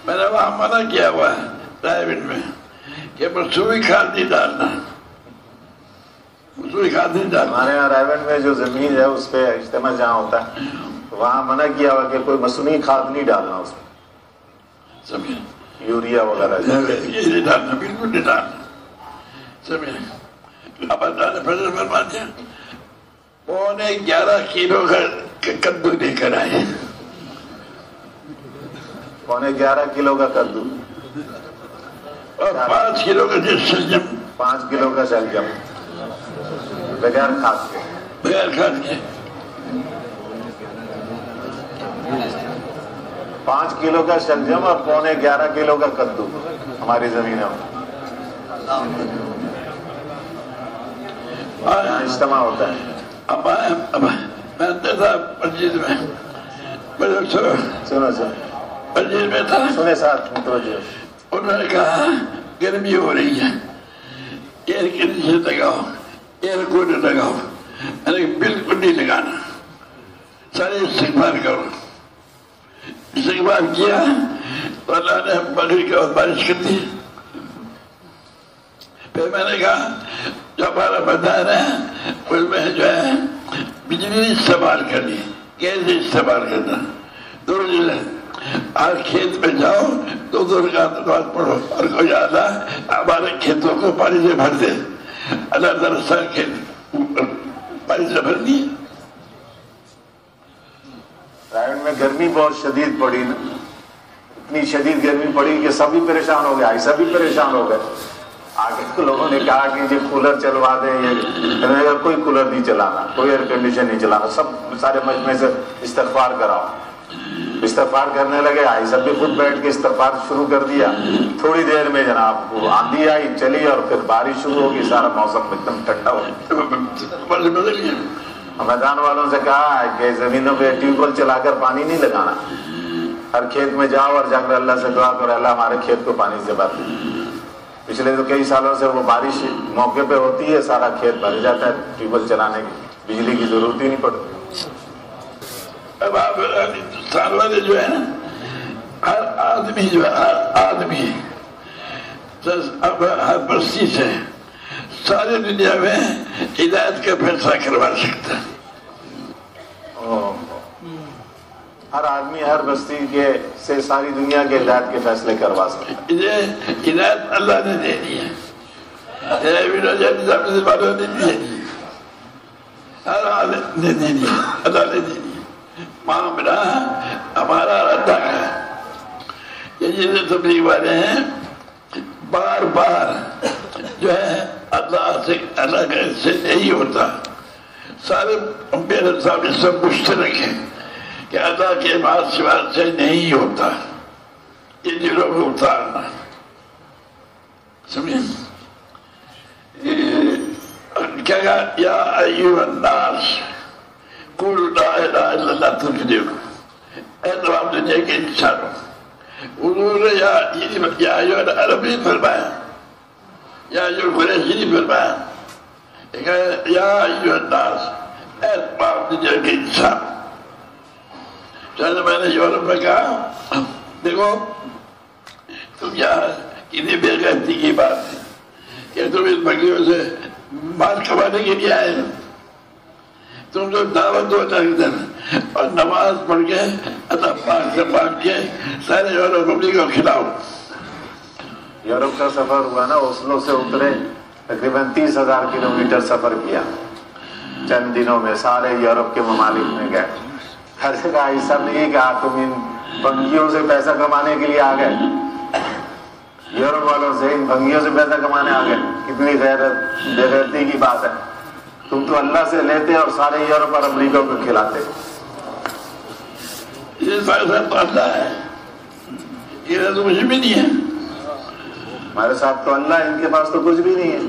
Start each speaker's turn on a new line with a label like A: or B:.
A: میں نے وہاں منع کیا ہوا ہے رائے میں کہ مصنوعی کھاد نہیں ڈالنا، مصنوعی کھاد نہیں ڈالنا۔
B: ہمارے یہاں رائے میں جو زمین ہے اس پہ اجتماع جہاں ہوتا ہے وہاں منع کیا ہوا کہ کوئی مصنوعی کھاد نہیں ڈالنا اس میں،
A: سمجھے،
B: یوریا وغیرہ
A: یہ نہیں ڈالنا، بالکل نہیں ڈالنا، سمجھے۔ اب اللہ نے فضل فرما دیا، 11.5 کلو کا کدو لے کر آئے،
B: 11.5 کلو کا کدو
A: اور 5 کلو کا شلجم،
B: 5 کلو کا شلجم بغیر کھاد کے،
A: بغیر کھاد کے
B: 5 کلو کا شلجم اور 11.5 کلو کا کدو ہماری زمینوں میں یہاں اجتماع ہوتا ہے۔
A: اب میں اندر تھا مسجد میں،
B: سنو
A: مسجد میں تھا،
B: سنے ساتھ متوجہ،
A: انہوں نے کہا گرمی ہو رہی ہے، ایئر کنڈیشن لگاؤ، ایئر کولر لگاؤ۔ میں نے کہا بالکل نہیں لگانا، سارے استغفار کرو۔ استغفار کیا تو اللہ نے مغرب کے بعد بارش کر دی۔ پھر میں نے کہا جو ہمارا بدن ہے اس میں جو ہے بجلی استعمال کرنی، کیسے استعمال کرنا، دو آج کھیت میں جاؤ دو رکعت نماز پڑھو اور کوئی اللہ ہمارے کھیتوں کو پانی سے بھر دے، اللہ تعالیٰ سارے کھیت پانی سے بھر دیے۔
B: رائن میں گرمی بہت شدید پڑی نا، اتنی شدید گرمی پڑی کہ سبھی پریشان ہو گئے، سبھی پریشان ہو گئے۔ آگے تو لوگوں نے کہا کہ یہ کولر چلوا دیں، یہ کوئی کولر نہیں چلانا، کوئی ایئر کنڈیشن نہیں چلانا، سب سارے مجمع سے استغفار کراؤ۔ استغفار کرنے لگے، آئی سب بھی خود بیٹھ کے استغفار شروع کر دیا۔ تھوڑی دیر میں جناب وہ آندھی آئی چلی اور پھر بارش شروع ہوگی، سارا موسم ایک دم ٹھنڈا ہو گیا۔ میدان والوں سے کہا کہ زمینوں پہ ٹیوب ویل چلا کر پانی نہیں لگانا، ہر کھیت میں جاؤ اور جا کر اللہ سے دعا کرو، اللہ ہمارے کھیت کو پانی سے بھر دے۔ پچھلے تو کئی سالوں سے وہ بارش موقع پہ ہوتی ہے، سارا کھیت بھر جاتا ہے، ٹیوب ویل چلانے کی بجلی کی ضرورت ہی نہیں پڑتی۔
A: اب آپ ہندوستان والے جو ہے ہر آدمی جو ہے، ہر آدمی اب ہر بستی سے ساری دنیا میں ہدایت کا فیصلہ کروا سکتا ہے۔
B: ہر آدمی ہر بستی کے سے ساری دنیا کے ہدایت کے فیصلے کروا سکتا ہے۔
A: ہدایت اللہ نے دے دی ہے، ہر آدمی نے دے دی، اللہ نے دے دی۔ معاملہ ہمارا اللہ ہے۔ یہ جیسے تبلیغ والے ہیں بار بار جو ہے اللہ سے نہیں ہوتا، سارے میرے سامنے سب مشترک ہیں کہ اللہ کے بات سے نہیں ہوتا، یہ دلوں میں اتارنا، سمجھے؟ کیا کہا؟ یا ایھا الناس قولوا لا الہ الا اللہ تفلحوا، اے تمام دنیا کے انسانوں، حضور نے یا ایھا العرب نہیں فرمایا، یا ایھا القریشی نہیں فرمایا، یا ایھا الناس، اے تمام دنیا کے انسان۔ چلے میں نے یورپ میں کہا دیکھو تم یہاں کتنی بے غیرتی کی بات ہے کہ تم اس بکریوں سے مال کمانے کے لیے آئے، تم تو دعوت دو ادھر اور نماز پڑھ کے اللہ پاک سے مانگ کے سارے یورپ کو کھلاؤ۔
B: یورپ کا سفر ہوا نا، اوسلو سے اترے، تقریباً 30,000 کلومیٹر سفر کیا چند دنوں میں، سارے یورپ کے ممالک میں گئے۔ ہر جگہ ایسا نہیں کہ تم ان بنگیوں سے پیسہ کمانے کے لیے آ گئے، یورپ والوں سے ان بنگیوں سے پیسہ کمانے آ گئے، کتنی غیرت بے غیرتی کی بات ہے۔ تم تو اللہ سے لیتے اور سارے یورپ اور امریکہ کو کھلاتے۔
A: یہ پیسہ تو اللہ ہے، یہ تو مجھے بھی نہیں ہے،
B: ہمارے ساتھ تو اللہ، ان کے پاس تو کچھ بھی نہیں ہے۔